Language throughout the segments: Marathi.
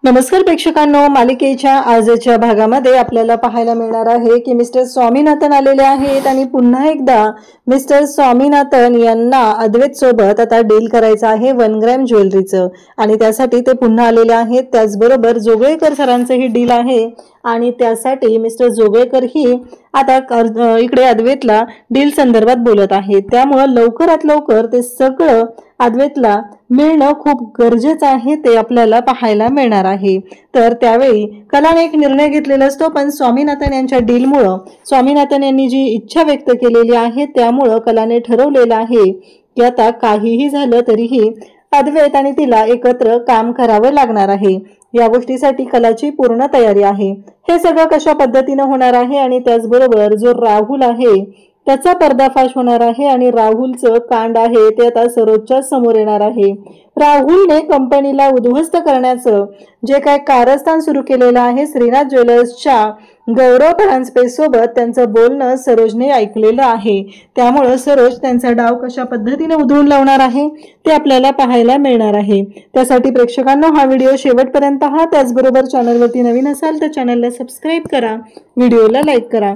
नमस्कार प्रेक्षकांनो, मालिकेच्या आजच्या भागामध्ये आपल्याला पाहायला मिळणार आहे की मिस्टर स्वामीनाथन आलेले आहेत आणि पुन्हा एकदा मिस्टर स्वामीनाथन यांना अद्वैत सोबत आता डील करायचं आहे 1 ग्रॅम ज्वेलरीचं आणि त्यासाठी ते पुन्हा आलेले आहेत। त्याचबरोबर जोगळेकर सरांचंही डील आहे आणि त्यासाठी मिस्टर जोगळेकर ही आता इकडे अद्वैतला डील संदर्भात बोलत आहेत। त्यामुळे लवकरात लवकर ते सगळं अद्वैतला मिळणं खूप गरजेचं आहे, ते आपल्याला पाहायला मिळणार आहे। तर त्यावेळी कलाने एक निर्णय घेतलेला असतो, पण स्वामीनाथन यांच्या डीलमुळे स्वामीनाथन यांनी जी इच्छा व्यक्त केलेली आहे त्यामुळे कलाने ठरवलेलं आहे की आता काहीही झालं तरीही अद्वैत आणि तिला एकत्र काम करावं लागणार आहे। या गोष्टीसाठी कलाची पूर्ण तयारी आहे। हे सगळं कशा पद्धतीने होणार आहे आणि त्याचबरोबर जो राहुल आहे त्याचा पर्दाफाश होणार आहे आणि राहुलचं कांड आहे ते आता सरोजच्या समोर येणार आहे। राहुलने कंपनीला उद्ध्वस्त करण्याचं जे काय कारस्थान सुरू केलेलं आहे श्रीनाथ ज्वेलर्सच्या गौरव परांजपे सोबत त्यांचं बोलणं सरोजने ऐकलेलं आहे। त्यामुळे सरोज त्यांचा डाव कशा पद्धतीने उधळून लावणार आहे ते आपल्याला पाहायला मिळणार आहे। त्यासाठी प्रेक्षकांनो हा व्हिडिओ शेवटपर्यंत पहा। त्याचबरोबर चॅनलवरती नवीन असाल तर चॅनलला सबस्क्राईब करा, व्हिडिओला लाईक करा।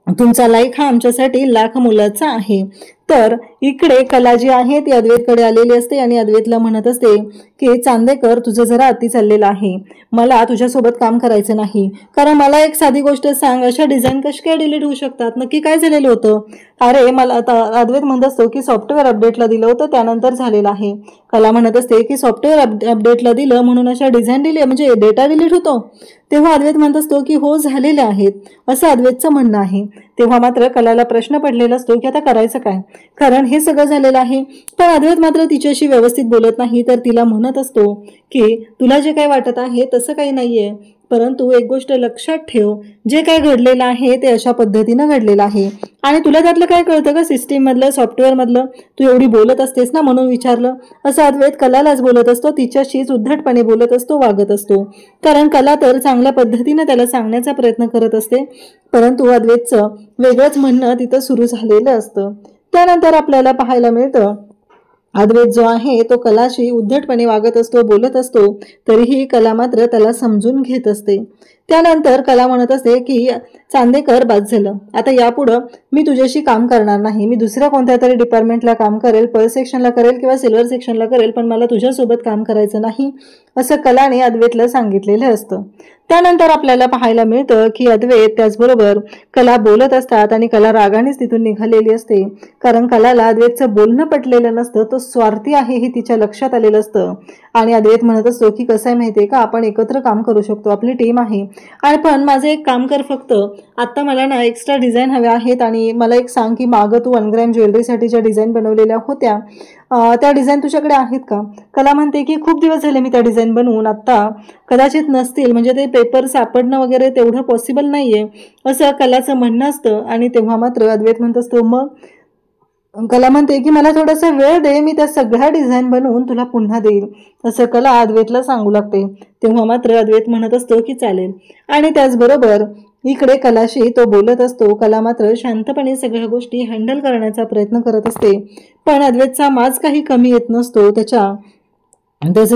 तुमचा लाईक हा आमच्यासाठी लाख मोलाचा आहे। तर इकडे कला जी आहे ती अद्वैतकडे आलेली असते आणि अद्वैतला म्हणत असते की चांदेकर तुझं जरा अति चाललेलं आहे, मला तुझ्यासोबत काम करायचं नाही। कारण मला एक साधी गोष्ट सांग, अशा डिझाईन कशा काय डिलीट होऊ शकतात, नक्की काय झालेलं होतं? अरे मला अद्वैत म्हणत असतो की सॉफ्टवेअर अपडेटला दिलं होतं त्यानंतर झालेलं आहे। कला म्हणत असते की सॉफ्टवेअर अपडेटला दिलं म्हणून अशा डिझाईन डिलीट म्हणजे डेटा डिलीट होतो? तेव्हा अद्वैत म्हणत असतो की हो झालेले आहेत असं अद्वैतचं म्हणणं आहे। तेव्हा मात्र कलाला प्रश्न पडलेला असतो की आता करायचं काय, कारण हे सगळं झालेलं आहे। पण अद्वैत मात्र तिच्याशी व्यवस्थित बोलत नाही, तर तिला म्हणत असतो की तुला जे काही वाटत आहे तसं काही नाहीये, परंतु एक गोष्ट लक्षात ठेव, जे काय घडलेलं आहे ते अशा पद्धतीनं घडलेलं आहे आणि तुला त्यातलं काय कळतं का, सिस्टीम मधलं सॉफ्टवेअर मधलं? तू एवढी बोलत असतेस ना म्हणून विचारलं, असं अद्वैत कलालाच बोलत असतो, तिच्याशीच उद्धटपणे बोलत असतो, वागत असतो। कारण कला तर चांगल्या पद्धतीने त्याला सांगण्याचा प्रयत्न करत असते, परंतु अद्वैतचं वेगळंच म्हणणं तिथं सुरू झालेलं असतं। त्यानंतर आपल्याला पाहायला मिळतं अद्वैत जो आहे तो कलाशी उद्धटपणे वागत असतो, बोलत असतो, तरीही कला मात्र त्याला समजून घेत असते। त्यानंतर कला म्हणत असते की चांदेकर बाद झालं, आता यापुढं मी तुझ्याशी काम करणार नाही, मी दुसऱ्या कोणत्या तरी डिपार्टमेंटला काम करेल, पर्ल सेक्शनला करेल किंवा सिल्वर सेक्शनला करेल, पण मला तुझ्यासोबत काम करायचं नाही असं कलाने अद्वैतला सांगितलेलं असतं। त्यानंतर आपल्याला पाहायला मिळतं की अद्वैत त्याचबरोबर कला बोलत असतात आणि कला रागानेच तिथून निघालेली असते, कारण कलाला अद्वैतचं बोलणं पटलेलं नसतं, तो स्वार्थी आहे हे तिच्या लक्षात आलेलं असतं। आणि अद्वैत म्हणत असतो की कसं आहे माहितीये का, आपण एकत्र काम करू शकतो, आपली टीम आहे, आणि पण माझं एक काम कर, फक्त आता मला ना एक्स्ट्रा डिझाईन हव्या आहेत आणि मला एक सांग की मागं तू 1 ग्रॅम ज्वेलरीसाठी ज्या डिझाईन बनवलेल्या होत्या त्या डिझाईन तुझ्याकडे आहेत का? कला म्हणते की खूप दिवस झाले मी त्या डिझाईन बनवून, आता कदाचित नसतील, म्हणजे ते पेपर सापडणं वगैरे तेवढं पॉसिबल नाहीये असं कलाचं म्हणणं असतं। आणि तेव्हा मात्र अद्वैत म्हणत असतो मग? कला म्हणते की मला थोडासा वेळ दे, मी त्या सगळ्या डिझाईन बनवून तुला पुन्हा देईल असं कला अद्वैतला सांगू लागते। तेव्हा मात्र अद्वैत म्हणत असतो की चालेल, आणि त्याचबरोबर इकडे कलाशी तो बोलत असतो। कला मात्र शांतपणे सगळ्या गोष्टी हँडल करण्याचा प्रयत्न करत असते, पण अद्वैतचा माज काही कमी येत नसतो, त्याचं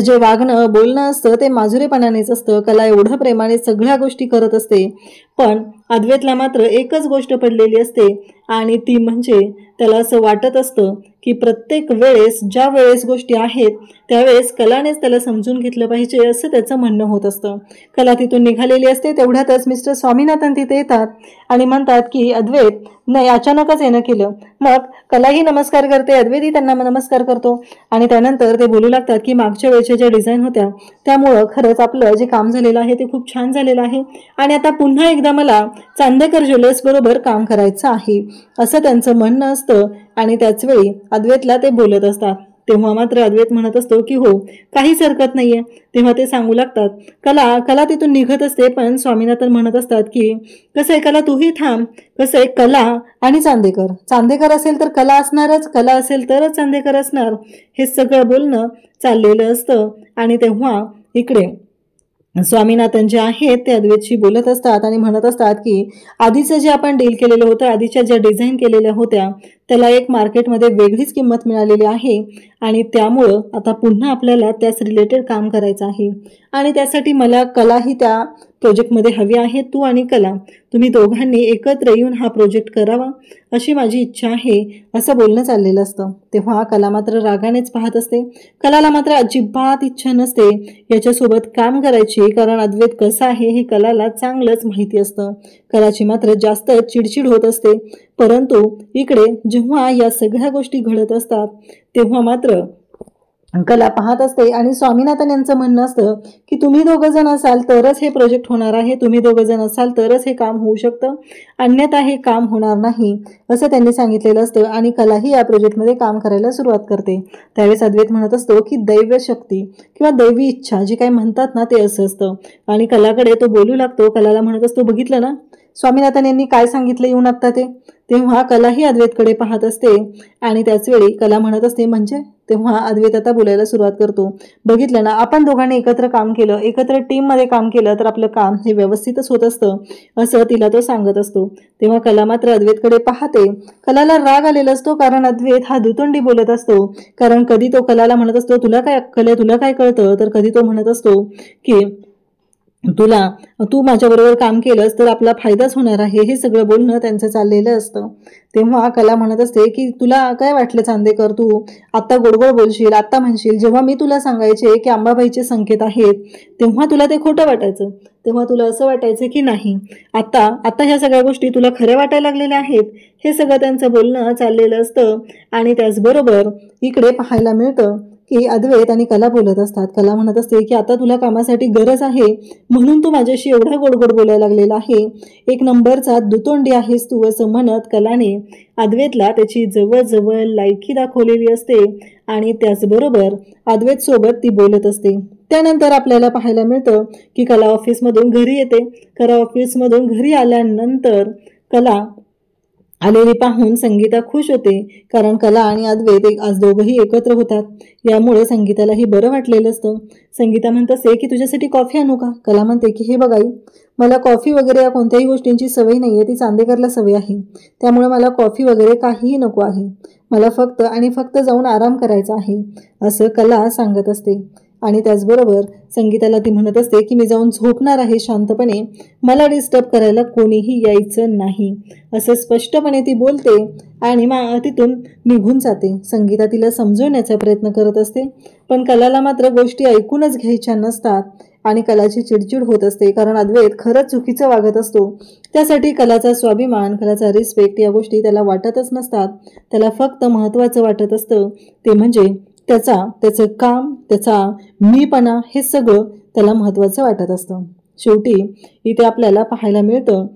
जे वागणं बोलणं असतं ते माजुरेपणानेच असतं। कला एवढं प्रेमाने सगळ्या गोष्टी करत असते, पण अद्वैतला मात्र एकच गोष्ट पडलेली असते आणि ती म्हणजे त्याला असं वाटत असतं की प्रत्येक वेळेस ज्या वेळेस गोष्टी आहेत त्यावेळेस कलानेच त्याला समजून घेतलं पाहिजे असं त्याचं म्हणणं होत असतं। कला तिथून निघालेली असते, तेवढ्यातच मिस्टर स्वामीनाथन तिथे येतात आणि म्हणतात की अद्वैत नाही, अचानकच येणं केलं। मग कलाही नमस्कार करते, अद्वैतही त्यांना नमस्कार करतो आणि त्यानंतर ते बोलू लागतात की मागच्या वेळेच्या ज्या डिझाईन होत्या त्यामुळं खरंच आपलं जे काम झालेलं आहे ते खूप छान झालेलं आहे आणि आता पुन्हा एकदा मला चांदेकर ज्वेलर्स बरोबर काम करायचं आहे असं त्यांचं म्हणणं असतं। आणि त्याचवेळी अद्वैतला ते बोलत असतात, तेव्हा मात्र अद्वैत म्हणत असतो की हो काहीच हरकत नाहीये। तेव्हा ते सांगू लागतात, कला तिथून निघत असते, पण स्वामीनाथन म्हणत असतात की कसं आहे कला तूही थांब, कसं आहे कला आणि चांदेकर असेल तर कला असणारच, कला असेल तरच चांदेकर असणार, हे सगळं बोलणं चाललेलं असतं। आणि तेव्हा इकडे स्वामीनाथन जे आहेत ते अद्वैतशी बोलत असतात आणि म्हणत असतात की आधीचं जे आपण डील केलेलं होतं, आधीच्या ज्या डिझाईन केलेल्या होत्या त्याला एक मार्केटमध्ये वेगळीच किंमत मिळालेली आहे आणि त्यामुळं आता पुन्हा आपल्याला त्याच रिलेटेड काम करायचं आहे आणि त्यासाठी मला कलाही त्या प्रोजेक्टमध्ये हवी आहे। तू आणि कला तुम्ही दोघांनी एकत्र येऊन हा प्रोजेक्ट करावा अशी माझी इच्छा आहे असं बोलणं चाललेलं असतं। तेव्हा कला मात्र रागानेच पाहत असते। कलाला मात्र अजिबात इच्छा नसते याच्यासोबत काम करायची, कारण अद्वैत कसा आहे हे कलाला चांगलंच माहिती असतं। कलाची मात्र जास्त चिडचिड होत असते। परंतु इकडे जेव्हा या सगळ्या गोष्टी घडत असतात तेव्हा मात्र कला पाहत असते आणि स्वामीनाथन यांचं म्हणणं असतं की तुम्ही दोघं जण असाल तरच हे प्रोजेक्ट होणार आहे, तुम्ही दोघं जण असाल तरच हे काम होऊ शकतं, अन्यथा हे काम होणार नाही असं त्यांनी सांगितलेलं असतं आणि कलाही या प्रोजेक्टमध्ये काम करायला सुरुवात करते। त्यावेळेस अद्वैत म्हणत असतो की दैव शक्ती किंवा दैवी इच्छा जे काही म्हणतात ना ते असं असतं आणि कलाकडे तो बोलू लागतो। कलाला म्हणत असतो बघितलं ना स्वामीनाथन यांनी काय सांगितलं येऊन आत्ता ते। तेव्हा कलाही अद्वैतकडे पाहत असते आणि त्याचवेळी कला म्हणत असते म्हणजे। तेव्हा अद्वैत आता बोलायला सुरुवात करतो, बघितलं ना आपण दोघांनी एकत्र काम केलं, एकत्र टीममध्ये काम केलं तर आपलं काम हे व्यवस्थितच होत असतं असं तिला तो सांगत असतो। तेव्हा कला मात्र अद्वैतकडे पाहते। कलाला राग आलेला असतो कारण अद्वैत हा दुतोंडी बोलत असतो, कारण कधी तो कलाला म्हणत असतो तुला काय अक्कल आहे, तुला काय कळतं, तर कधी तो म्हणत असतो की तू माझ्याबरोबर काम केलंस तर आपला फायदाच होणार आहे, हे सगळं बोलणं त्यांचं चाललेलं असतं। तेव्हा कला म्हणत असते की तुला काय वाटलं चांदेकर, तू आत्ता गोडगोड बोलशील, आत्ता म्हणशील, जेव्हा मी तुला सांगायचे की अंबाबाईचे संकेत आहेत तेव्हा तुला ते खोटं वाटायचं, तेव्हा तुला असं वाटायचं की नाही आता ह्या सगळ्या गोष्टी तुला खऱ्या वाटायला लागलेल्या आहेत, हे सगळं त्यांचं बोलणं चाललेलं असतं। आणि त्याचबरोबर इकडे पाहायला मिळतं की अद्वैत आणि कला बोलत असतात। कला म्हणत असते की आता तुला कामासाठी गरज आहे म्हणून तू माझ्याशी एवढा गोडगोड बोलायला लागलेला आहे, एक नंबरचा दुतोंडी आहेस तू असं म्हणत कलाने अद्वैतला त्याची जवळजवळ लायकी दाखवलेली असते आणि त्याचबरोबर अद्वैत सोबत ती बोलत असते। त्यानंतर आपल्याला पाहायला मिळतं की कला ऑफिसमधून घरी येते। कला ऑफिसमधून घरी आल्यानंतर कला आलेली पाहून संगीता खुश होते, कारण कला आणि अद्वैत आज दोघंही एकत्र होतात, यामुळे संगीतालाही बरं वाटलेलं असतं। संगीता म्हणत असते की तुझ्यासाठी कॉफी आणू का? कला म्हणते की हे बघाई मला कॉफी वगैरे या कोणत्याही गोष्टींची सवय नाहीये, ती चांदेकरला सवय आहे, त्यामुळे मला कॉफी वगैरे काहीही नको आहे, मला फक्त आणि फक्त जाऊन आराम करायचा आहे असं कला सांगत असते। आणि त्याचबरोबर संगीताला ती म्हणत असते की मी जाऊन झोपणार आहे शांतपणे, मला डिस्टर्ब करायला कोणीही यायचं नाही असं स्पष्टपणे ती बोलते आणि तिथून निघून जाते। संगीता तिला समजवण्याचा प्रयत्न करत असते पण कलाला मात्र गोष्टी ऐकूनच घ्यायच्या नसतात आणि कलाची चिडचिड होत असते, कारण अद्वैत खरंच चुकीचं वागत असतो। त्यासाठी कलाचा स्वाभिमान, कलाचा रिस्पेक्ट या गोष्टी त्याला वाटतच नसतात। त्याला फक्त महत्त्वाचं वाटत असतं ते म्हणजे त्याचं काम, त्याचा मीपणा, हे सगळं त्याला महत्त्वाचं वाटत असतं। शेवटी इथे आपल्याला पाहायला मिळतं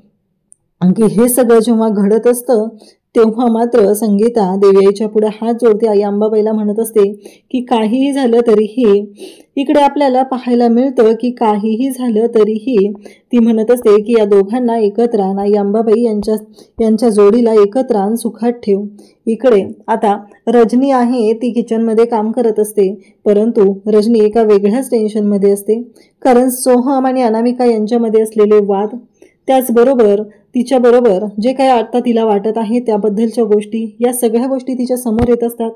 की हे सगळं जेव्हा घडत असतं तेव्हा मात्र संगीता देवी आईच्या पुढे हात जोडते, आई अंबाबाईला म्हणत असते की काहीही झालं तरीही, इकडे आपल्याला पाहायला मिळतं की काहीही झालं तरीही ती म्हणत असते की या दोघांना एकत्र आण, आई अंबाबाई यांच्या जोडीला एकत्र आण, सुखात ठेव। इकडे आता रजनी आहे ती किचनमध्ये काम करत असते, परंतु रजनी एका वेगळ्याच टेन्शनमध्ये असते, कारण सोहम आणि अनामिका यांच्यामध्ये असलेले वाद, त्याचबरोबर तिच्याबरोबर जे काही आता तिला वाटत आहे त्याबद्दलच्या गोष्टी, या सगळ्या गोष्टी तिच्या समोर येत असतात।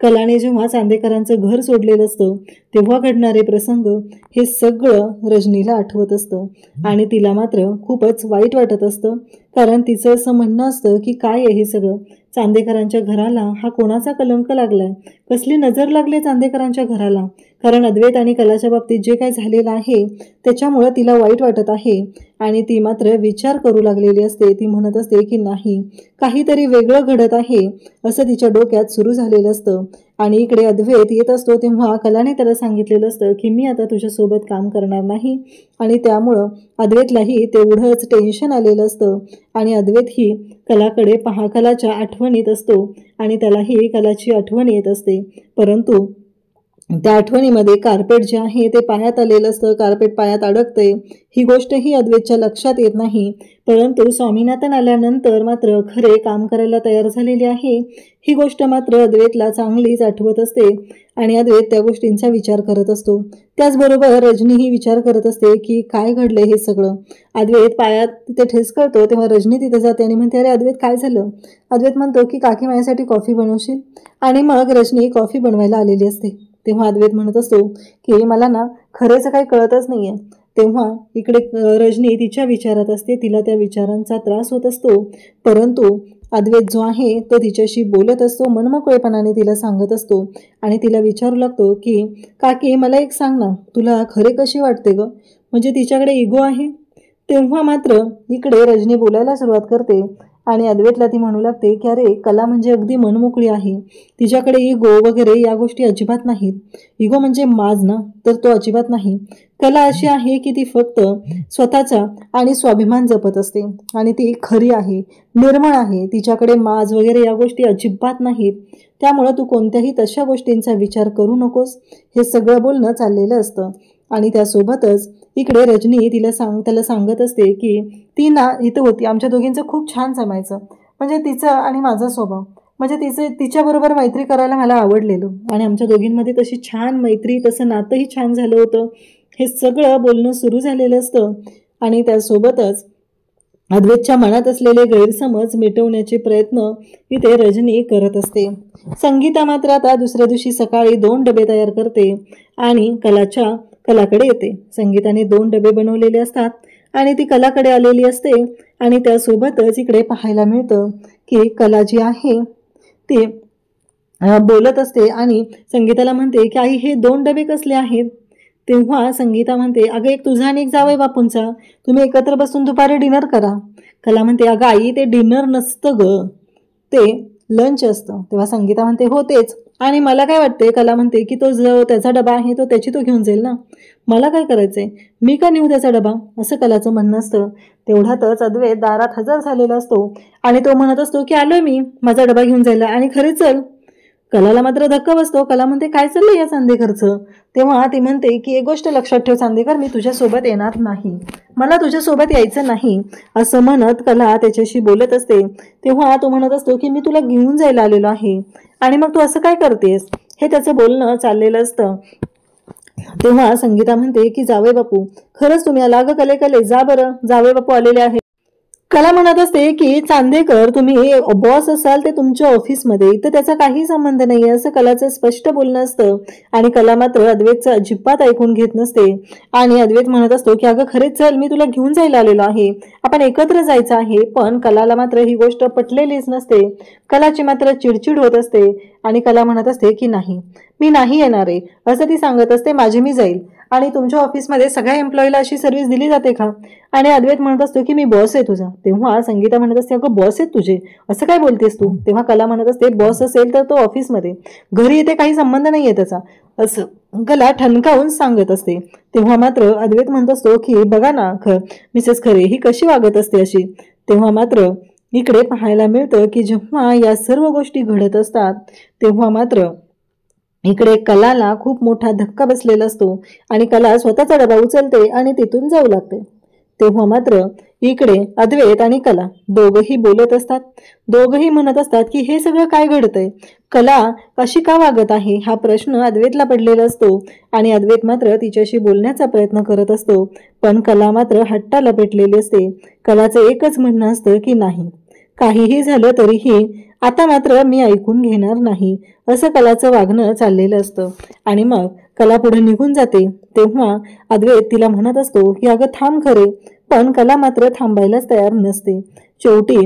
कलाने जेव्हा चांदेकरांचं घर सोडलेलं असतं तेव्हा घडणारे प्रसंग हे सगळं रजनीला आठवत असतं आणि तिला मात्र खूपच वाईट वाटत असतं, कारण तिचं असं म्हणणं असतं की काय आहे हे सगळं, चांदेकरांच्या घराला हा कोणाचा कलंक लागलाय, कसली नजर लागली चांदेकरांच्या घराला, कारण अद्वैत आणि कलाच्या बाबतीत जे काही झालेलं आहे त्याच्यामुळे तिला वाईट वाटत आहे आणि ती मात्र विचार करू लागलेली असते। ती म्हणत असते की नाही, काहीतरी वेगळं घडत आहे असं तिच्या डोक्यात सुरू झालेलं असतं आणि इकडे अद्वैत येत असतो तेव्हा कलाने त्याला सांगितलेलं असतं की मी आता तुझ्यासोबत काम करणार नाही आणि त्यामुळं अद्वैतलाही तेवढंच टेन्शन आलेलं असतं आणि अद्वैतही कलाकडे कलाच्या आठवणीत असतो आणि त्यालाही कलाची आठवण येत असते, परंतु त्या आठवणीमध्ये कार्पेट जे आहे ते पायात आलेलं असतं, कार्पेट पायात अडकते, ही गोष्टही अद्वैतच्या लक्षात येत नाही। परंतु स्वामीनाथन आल्यानंतर मात्र खरे काम करायला तयार झालेली आहे ही गोष्ट मात्र अद्वैतला चांगलीच आठवत असते आणि अद्वैत त्या गोष्टींचा विचार करत असतो. त्याचबरोबर रजनीही विचार करत असते की काय घडलंय हे सगळं. अद्वैत पायात तिथे ठेस करतो तेव्हा रजनी तिथे जाते आणि म्हणते, अरे अद्वैत काय झालं? अद्वैत म्हणतो की काकी माझ्यासाठी कॉफी बनवशील? आणि मग रजनी कॉफी बनवायला आलेली असते. तेव्हा अद्वैत म्हणत असतो की मला ना खरेच काही कळतच नाहीये. तेव्हा इकडे रजनी तिच्या विचारात असते, तिला त्या विचारांचा त्रास होत असतो. परंतु अद्वैत जो आहे तो तिच्याशी बोलत असतो, मनमोकळेपणाने तिला सांगत असतो आणि तिला विचारू लागतो की काकी मला एक सांग ना, तुला खरे कशी वाटते ग? म्हणजे तिच्याकडे इगो आहे. तेव्हा मात्र इकडे रजनी बोलायला सुरुवात करते आणि अद्वैतला ती म्हणू लागते की अरे कला म्हणजे अगदी मनमोकळी आहे, तिच्याकडे इगो वगैरे या गोष्टी अजिबात नाहीत. इगो म्हणजे माज ना, तर तो अजिबात नाही. कला अशी आहे की ती फक्त स्वतःचा आणि स्वाभिमान जपत असते आणि ती खरी आहे, निर्मळ आहे. तिच्याकडे माज वगैरे या गोष्टी अजिबात नाहीत. त्यामुळं तू कोणत्याही तशा गोष्टींचा विचार करू नकोस. हे सगळं बोलणं चाललेलं असतं आणि त्यासोबतच इकडे रजनी त्याला सांगत असते की ती ना इथं होती, आमच्या दोघींचं खूप छान जमायचं. म्हणजे तिचं आणि माझा स्वभाव, म्हणजे तिच्याबरोबर मैत्री करायला मला आवडलेलं आणि आमच्या दोघींमध्ये तशी छान मैत्री, तसं नातंही छान झालं होतं. हे सगळं बोलणं सुरू झालेलं असतं आणि त्यासोबतच अद्वैतच्या मनात असलेले गैरसमज मिटवण्याचे प्रयत्न इथे रजनी करत असते. संगीता मात्र आता दुसऱ्या दिवशी सकाळी 2 डबे तयार करते आणि कलाकडे येते. संगीताने 2 डबे बनवलेले असतात आणि ती कलाकडे आलेली असते आणि त्यासोबतच इकडे पाहायला मिळतं की कला जी आहे ती बोलत असते आणि संगीताला म्हणते की आई हे 2 डबे कसले आहेत? तेव्हा संगीता म्हणते, अगं एक तुझा आणि एक जावई बापूंचा, तुम्ही एकत्र बसून दुपारी डिनर करा. कला म्हणते, अगं आई ते डिनर नसतं ग, ते लंच असतं. तेव्हा संगीता म्हणते, हो तेच. आणि मला काय वाटते, कला म्हणते की तो जो त्याचा डबा आहे तो घेऊन जाईल ना, मला काय करायचंय, मी का नेऊ त्याचा डबा, असं कलाचं म्हणणं असतं. तेवढ्यातच अद्वैत दारात हजर झालेला असतो आणि तो म्हणत असतो की आलोय मी माझा डबा घेऊन जायला. आणि खरे चल. कलाला मात्र धक्का बसतो. कला म्हणते, काय चाललंय या चांदेकरचं? तेव्हा ती म्हणते की एक गोष्ट लक्षात ठेव चांदेकर, मी तुझ्यासोबत येणार नाही, मला तुझ्यासोबत यायचं नाही, असं म्हणत कला त्याच्याशी बोलत असते. तेव्हा तो म्हणत असतो की मी तुला घेऊन जायला आलेलो आहे आणि मग तू असं काय करतेस, हे त्याचं बोलणं चाललेलं असतं. तेव्हा संगीता म्हणते की जावई बापू, खरंच तुम्ही आला? अगं कले जा बरं, जावई बापू आलेले आहे. कला म्हणत असते की चांदेकर तुम्ही बॉस असाल ते तुमच्या ऑफिसमध्ये, तर त्याचा काही संबंध नाही, असं कलाचं स्पष्ट बोलणं असतं. आणि कला मात्र अद्वैतचं अजिबात ऐकून घेत नसते आणि अद्वैत म्हणत असतो की अगं खरेच चल, मी तुला घेऊन जायला आलेलो आहे, आपण एकत्र जायचं आहे. पण कलाला मात्र ही गोष्ट पटलेलीच नसते. कलाची मात्र चिडचिड होत असते आणि कला म्हणत असते की नाही, मी नाही येणार आहे, असं ती सांगत असते. मी जाईल. आणि तुमच्या ऑफिसमध्ये सगळ्या एम्प्लॉईला अशी सर्व्हिस दिली जाते का? आणि अद्वैत म्हणत असतो की मी बॉस आहे तुझा. तेव्हा संगीता म्हणत असते, अगं बॉस आहेत तुझे, असं काय बोलतेस तू? तेव्हा कला म्हणत असते, बॉस असेल तर तो ऑफिसमध्ये, घरी इथे काही संबंध नाहीये त्याचा, असं कला ठणकावून सांगत असते. तेव्हा मात्र अद्वैत म्हणत असतो की बघा ना मिसेस खरे ही कशी वागत असते अशी. तेव्हा मात्र इकडे पाहायला मिळतं की जेव्हा या सर्व गोष्टी घडत असतात तेव्हा मात्र इकडे कलाला खूप मोठा धक्का बसलेला असतो आणि कला स्वतःचा डबा उचलते आणि तिथून जाऊ लागते. तेव्हा मात्र इकडे अद्वैत आणि कला दोघंही बोलत असतात. दोघंही म्हणत असतात की हे सगळं काय घडतंय, कला अशी का वागत आहे, हा प्रश्न अद्वैतला पडलेला असतो आणि अद्वैत मात्र तिच्याशी बोलण्याचा प्रयत्न करत असतो. पण कला मात्र हट्टाला पेटलेली असते. कलाचं एकच म्हणणं असतं की नाही, काहीही झालं तरीही आता मात्र मी ऐकून घेणार नाही, असं कलाचं वागणं चाललेलं असतं. आणि मग कला पुढे निघून जाते. तेव्हा अद्वैत तिला म्हणत असतो की अगं थांब खरे, पण कला मात्र थांबायलाच तयार नसते. शेवटी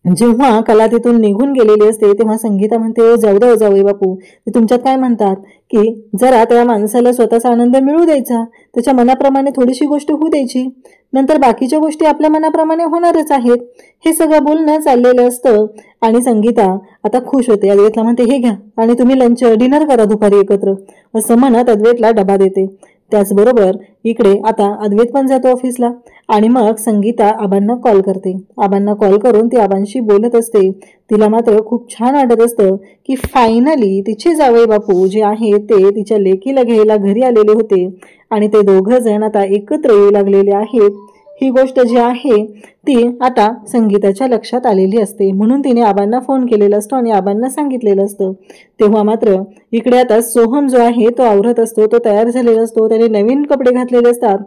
जेव्हा कला तिथून निघून गेलेली असते तेव्हा संगीता म्हणते, जाऊ दे जावई बापू, ते तुमच्यात काय म्हणतात की जरा त्या माणसाला स्वतःचा आनंद मिळू द्यायचा, त्याच्या मनाप्रमाणे थोडीशी गोष्ट होऊ द्यायची, नंतर बाकीच्या गोष्टी आपल्या मनाप्रमाणे होणारच आहेत. हे सगळं बोलणं चाललेलं असतं आणि संगीता आता खुश होते. अद्वैतला म्हणते, हे घ्या आणि तुम्ही लंच डिनर करा दुपारी एकत्र, असं म्हणत अद्वैतला डबा देते. त्याचबरोबर इकडे आता अद्वैत पण जातो ऑफिसला आणि मग संगीता आबांना कॉल करते. आबांना कॉल करून ती आबांशी बोलत असते. तिला मात्र खूप छान वाटत असतं की फायनली तिचे जावई बापू जे आहेत ते तिच्या लेकीला घ्यायला घरी आलेले होते आणि ते दोघं जण आता एकत्र येऊ लागलेले आहेत. ही गोष्ट जी आहे ती आता संगीताच्या लक्षात आलेली असते, म्हणून तिने आबांना फोन केलेला असतो आणि आबांना सांगितलेलं असतं. तेव्हा मात्र इकडे आता सोहम जो आहे तो आवरत असतो, तो तयार झालेला असतो, त्याने नवीन कपडे घातलेले असतात.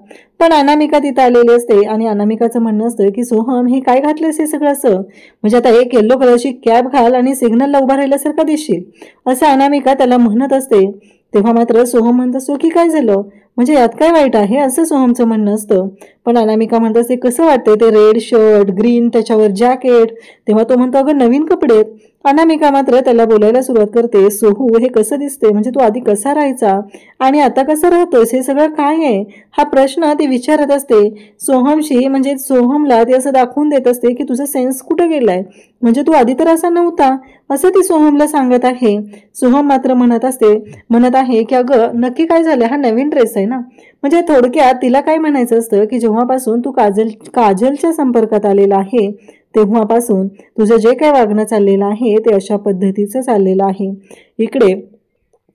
पण अनामिका तिथं आलेली असते आणि अनामिकाचं म्हणणं असतं की सोहम हे काय घातलेस हे सगळं असं, म्हणजे आता एक येल्लो कलरची कॅप घाल आणि सिग्नलला उभा राहिल्यासारखं दिसशील, असं अनामिका त्याला म्हणत असते. तेव्हा मात्र सोहम म्हणत असतो की काय झालं, म्हणजे यात काय वाईट आहे, असं सोहमचं म्हणणं असतं. पण अनामिका म्हणत असते कसं वाटतंय ते रेड शर्ट ग्रीन त्याच्यावर जॅकेट. तेव्हा तो म्हणतो अगं नवीन कपडे. अनामिका मात्र त्याला बोलायला सुरुवात करते, सोहू हे कसं दिसते, म्हणजे तू आधी कसा राहायचा आणि आता कसं राहतोस, हे सगळं काय आहे, हा प्रश्न ती विचारत असते सोहमशी. म्हणजे सोहमला ती असं दाखवून देत असते की तुझा सेन्स कुठं गेलाय, म्हणजे तू आधी तर असा नव्हता, असं ती सोहमला सांगत आहे. सोहम मात्र म्हणत आहे की अगं नक्की काय झालं, हा नवीन ड्रेस आहे ना. म्हणजे थोडक्यात तिला काय म्हणायचं असतं की जेव्हापासून तू काजलच्या संपर्कात आलेला आहे तेव्हापासून तुझं जे काय वागणं चाललेलं आहे ते अशा पद्धतीचं चाललेलं आहे. इकडे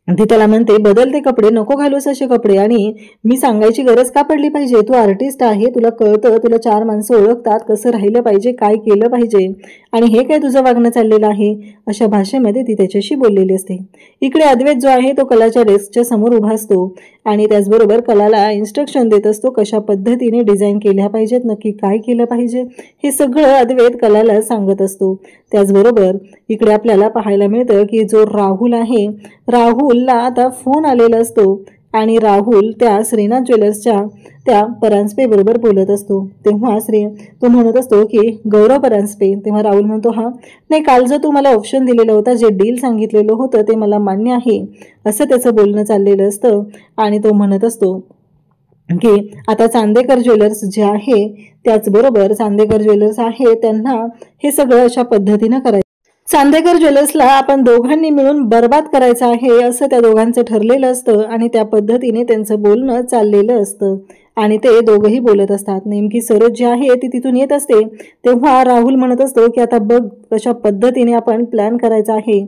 ती त्याला म्हणते बदलते कपडे नको घालूस असे कपडे, आणि मी सांगायची गरज का पडली पाहिजे, तू आर्टिस्ट आहे, तुला कळतं, तुला 4 माणसं ओळखतात, कसं राहिलं पाहिजे, काय केलं पाहिजे, आणि हे काय तुझं वागणं चाललेलं आहे, अशा भाषेमध्ये ती त्याच्याशी बोललेली असते. इकडे अद्वैत जो आहे तो कलाच्या डेस्कच्या समोर उभा असतो आणि त्याचबरोबर कलाला इन्स्ट्रक्शन देत असतो कशा पद्धतीने डिझाईन केल्या पाहिजेत, नक्की काय केलं पाहिजे, हे सगळं अद्वैत कलाला सांगत असतो. त्याचबरोबर इकडे आपल्याला पाहायला मिळतं की जो राहुल आहे, राहुलला आता फोन आलेला असतो आणि राहुल त्या श्रीनाथ ज्वेलर्सच्या त्या परांजपे बरोबर बोलत असतो. तेव्हा तो म्हणत असतो की गौरव परांजपे. तेव्हा राहुल म्हणतो हा नाही, काल जो तू मला ऑप्शन दिलेला होता, जे डील सांगितलेलं होतं ते मला मान्य आहे, असं त्याचं बोलणं चाललेलं असतं. आणि तो म्हणत असतो की आता चांदेकर ज्वेलर्स जे आहे, त्याचबरोबर चांदेकर ज्वेलर्स आहे त्यांना हे सगळं अशा पद्धतीनं करायचं, चांदेकर ज्वेलर्सला आपण दोघांनी मिळून बर्बाद करायचं आहे, असं त्या दोघांचं ठरलेलं असतं आणि त्या पद्धतीने त्यांचं बोलणं चाललेलं असतं. आणि ते दोघंही बोलत असतात. नेमकी सरोज जी आहे ती तिथून येत असते. तेव्हा राहुल म्हणत असतो की आता बघ कशा पद्धतीने आपण प्लॅन करायचा आहे,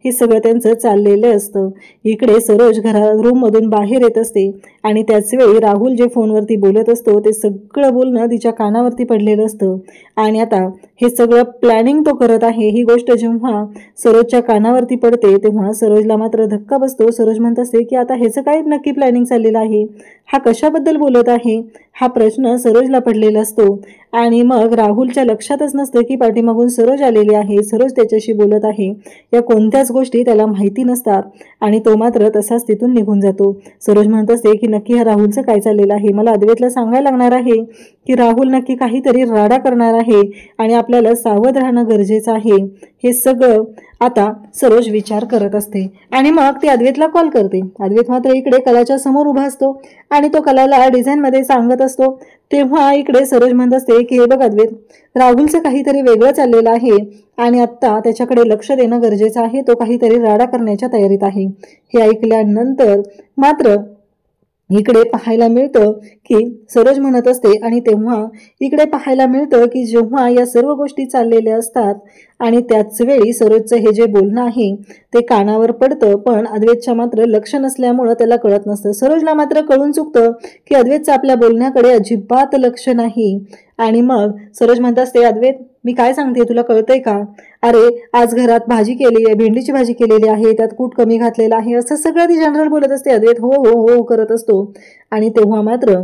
हे सगळं त्यांचं चाललेलं असतं. इकडे सरोज रूममधून बाहेर येत असते आणि त्याच वेळी राहुल जे फोनवरती बोलत असतो ते सगळं बोलणं तिच्या कानावरती पडलेलं असतं. आणि आता हे सगळं प्लॅनिंग तो करत आहे, ही गोष्ट जेव्हा सरोजच्या कानावरती पडते तेव्हा सरोजला मात्र धक्का बसतो. सरोज म्हणत असते की आता ह्याचं काय नक्की प्लॅनिंग चाललेलं आहे, हा कशाबद्दल बोलत आहे, हा प्रश्न सरोजला पडलेला असतो. आणि मग राहुलच्या लक्षातच नसतं की पाठीमागून सरोज आलेली आहे, सरोज त्याच्याशी बोलत आहे, या कोणत्याच गोष्टी त्याला माहिती नसतात. आणि तो मात्र तसाच तिथून निघून जातो. सरोज म्हणत असते की नक्की हा राहुलचं काय चाललेलं आहे, मला अद्वैतला सांगायला लागणार आहे की राहुल नक्की काहीतरी राडा करणार आहे आणि आपल्याला सावध राहणं गरजेचं आहे. हे सगळं आता सरोज विचार करत असते आणि मग ती अद्वैतला कॉल करते. अद्वैत मात्र इकडे कलाच्या समोर उभा असतो आणि तो कलाला डिझाईनमध्ये सांगत असतो. तेव्हा इकडे सरोज म्हणत असते की हे बघ अद्वैत, राहुलचं काहीतरी वेगळं चाललेलं आहे आणि आत्ता त्याच्याकडे लक्ष देणं गरजेचं आहे, तो काहीतरी राडा करण्याच्या तयारीत आहे. हे ऐकल्यानंतर मात्र इकडे पाहायला मिळतं की सरोज म्हणत असते आणि तेव्हा इकडे पाहायला मिळतं की जेव्हा या सर्व गोष्टी चाललेल्या असतात आणि त्याच वेळी सरोजचं हे जे बोलणं आहे ते कानावर पडतं, पण अद्वैतच्या मात्र लक्ष नसल्यामुळं त्याला कळत नसतं. सरोजला मात्र कळून चुकतं की अद्वैतचं आपल्या बोलण्याकडे अजिबात लक्ष नाही. आणि मग सरोज म्हणत असते अद्वैत, मी काय सांगते तुला कळतंय का, अरे आज घरात भाजी केली आहे, भेंडीची भाजी केलेली आहे, त्यात कूट कमी घातलेला आहे, असं सगळं ती जनरल बोलत असते. अद्वैत हो हो हो करत असतो. आणि तेव्हा मात्र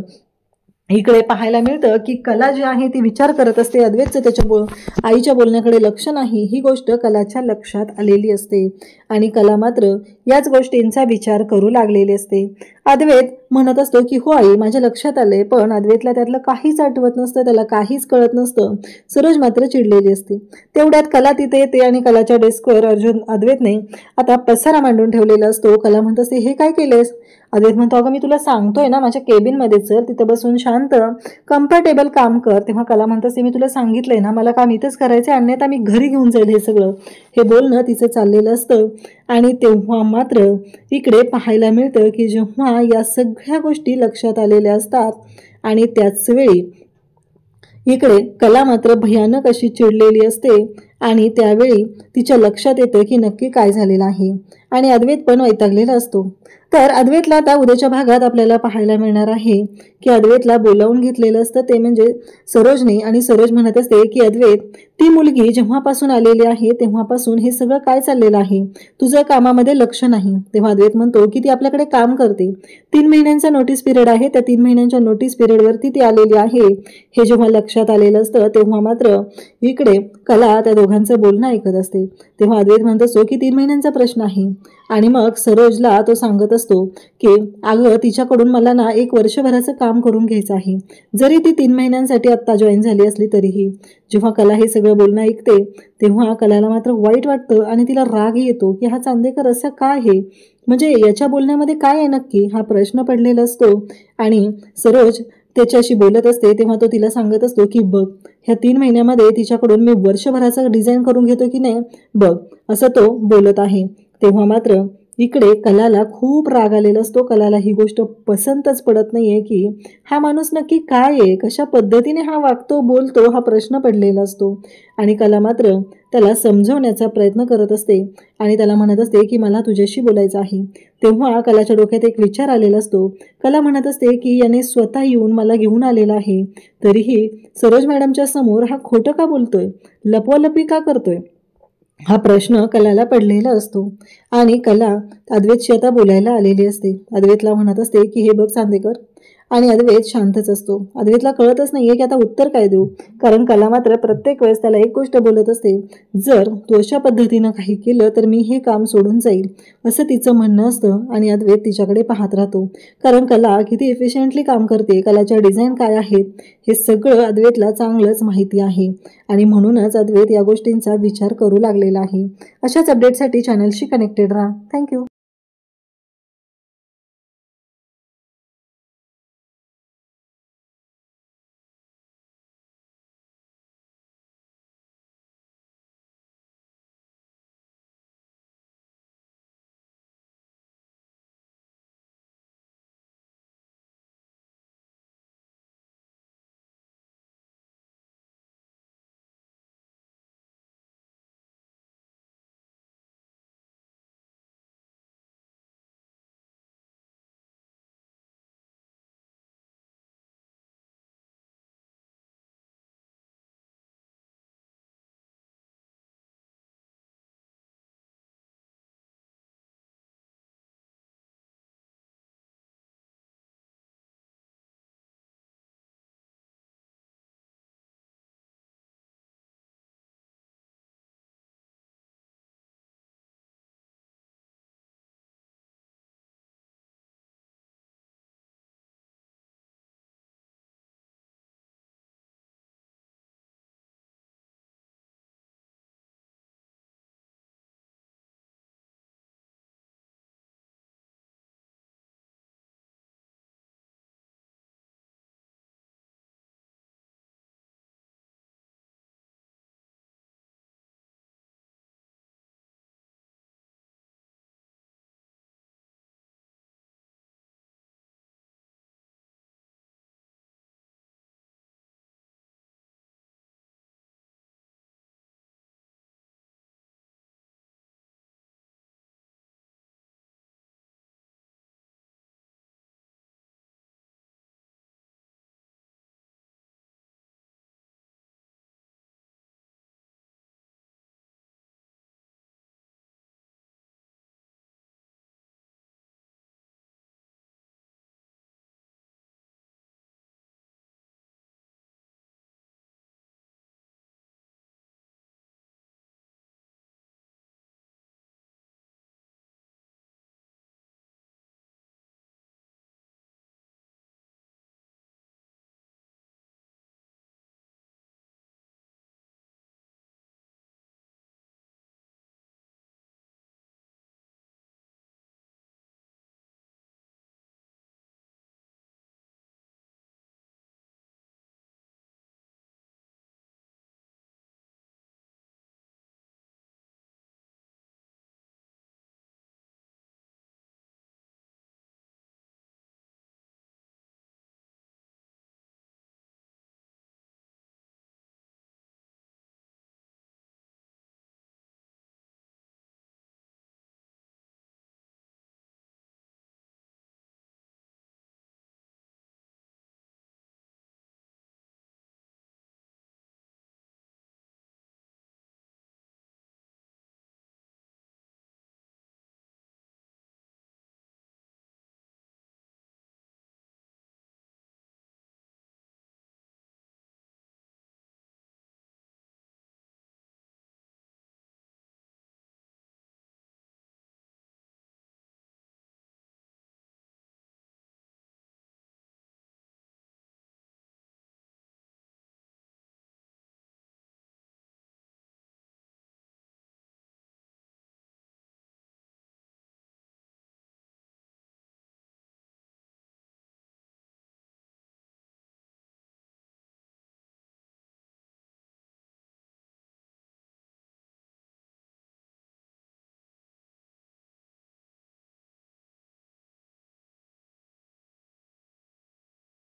इकडे पाहायला मिळतं की कला जी आहे ती विचार करत असते. अद्वैतचं त्याच्या आईच्या बोलण्याकडे लक्ष नाही, ही गोष्ट कलाच्या लक्षात आलेली असते आणि कला मात्र याच गोष्टींचा विचार करू लागलेली असते. अद्वैत म्हणत असतो की हो आई माझ्या लक्षात आलंय, पण अद्वैतला त्यातलं काहीच आठवत नसतं, त्याला काहीच कळत नसतं. सरोज मात्र चिडलेली असते. तेवढ्यात कला तिथे येते आणि कलाच्या डेस्कवर अद्वैतने आता पसारा मांडून ठेवलेला असतो. कला म्हणत असते हे काय केलेस. अद्वैत म्हणतो अगं मी तुला सांगतोय ना माझ्या केबिनमध्ये चल, तिथं बसून शांत कम्फर्टेबल काम कर. तेव्हा कला म्हणत असते मी तुला सांगितलंय ना मला काम इथंच करायचंय, अन्यथा मी घरी घेऊन जाईल हे सगळं. हे बोलणं तिचं चाललेलं असतं. आणि तेव्हा मात्र इकडे पाहायला मिळतं की जेव्हा या सगळ्या गोष्टी लक्षात आलेल्या असतात आणि त्याच वेळी इकडे कला मात्र भयानक अशी चिडलेली असते आणि त्यावेळी तिच्या लक्षात येतं की नक्की काय झालेलं आहे. आणि अद्वैत पण वैतागलेला असतो। तर अद्वैतला आता उद्याच्या भागात आपल्याला पाहायला मिळणार आहे की अद्वैतला बोलावून घेतलेलं असतं ते म्हणजे सरोजने, आणि सरोज म्हणत असते की अद्वैत, ती मुलगी जेव्हापासून आलेली आहे तेव्हापासून हे सगळं काय चाललेलं आहे, तुझं कामामध्ये लक्ष नाही। तेव्हा अद्वैत म्हणतो की ती आपल्याकडे काम करते, 3 महिन्यांचा नोटीस पिरियड आहे, त्या 3 महिन्यांच्या नोटीस पिरियडवरती ती आलेली आहे। हे जेव्हा लक्षात आलेलं असतं तेव्हा मात्र इकडे कला त्या दोघांचं बोलणं ऐकत असते। तेव्हा अद्वैत म्हणत असतो की 3 महिन्यांचा प्रश्न आहे, आणि मग सरोजला तो सांगत असतो की अगं तिच्याकडून मला ना 1 वर्षभराचं काम करून घ्यायचं आहे, जरी ती 3 महिन्यांसाठी आत्ता जॉईन झाली असली तरीही। जेव्हा कला हे सगळं बोलणं ऐकते तेव्हा कलाला मात्र वाईट वाटतं आणि तिला राग येतो की हा चांदेकर असा का आहे, म्हणजे याच्या बोलण्यामध्ये काय आहे नक्की, हा प्रश्न पडलेला असतो। आणि सरोज त्याच्याशी बोलत असते तेव्हा तो तिला सांगत असतो की बघ, ह्या 3 महिन्यामध्ये तिच्याकडून मी वर्षभराचं डिझाईन करून घेतो की नाही बघ, असं तो बोलत आहे। तेव्हा मात्र इकडे कलाला खूप राग आलेला असतो। कलाला ही गोष्ट पसंतच पडत नाहीये की हा माणूस नक्की काय आहे, कशा पद्धतीने हा वागतो बोलतो, हा प्रश्न पडलेला असतो। आणि कला मात्र त्याला समजवण्याचा प्रयत्न करत असते आणि त्याला म्हणत असते की मला तुझ्याशी बोलायचं आहे। तेव्हा कलाच्या डोक्यात एक विचार आलेला असतो। कला म्हणत असते की याने स्वतः येऊन मला घेऊन आलेला आहे, तरीही सरोज मॅडमच्या समोर हा खोटं का बोलतोय, लपवालपी का करतोय, हा प्रश्न कलाला पडलेला असतो। आणि कला अद्वैतशी आता बोलायला आलेली असते। अद्वैतला म्हणत असते की हे बघ चांदेकर, आणि अद्वैत शांतच असतो। अद्वैतला कळतच नाहीये की आता उत्तर काय देऊ, कारण कला मात्र प्रत्येक वेळेस त्याला एक गोष्ट बोलत असते, जर तू अशा पद्धतीनं काही केलं तर मी हे काम सोडून जाईल, असं तिचं म्हणणं असतं। आणि अद्वैत तिच्याकडे पाहत राहतो, कारण कला किती एफिशियंटली काम करते, कलाच्या डिझाईन काय आहेत हे सगळं अद्वैतला चांगलंच माहिती आहे, आणि म्हणूनच अद्वैत या गोष्टींचा विचार करू लागलेला आहे। अशाच अपडेटसाठी चॅनलशी कनेक्टेड राहा। थँक्यू।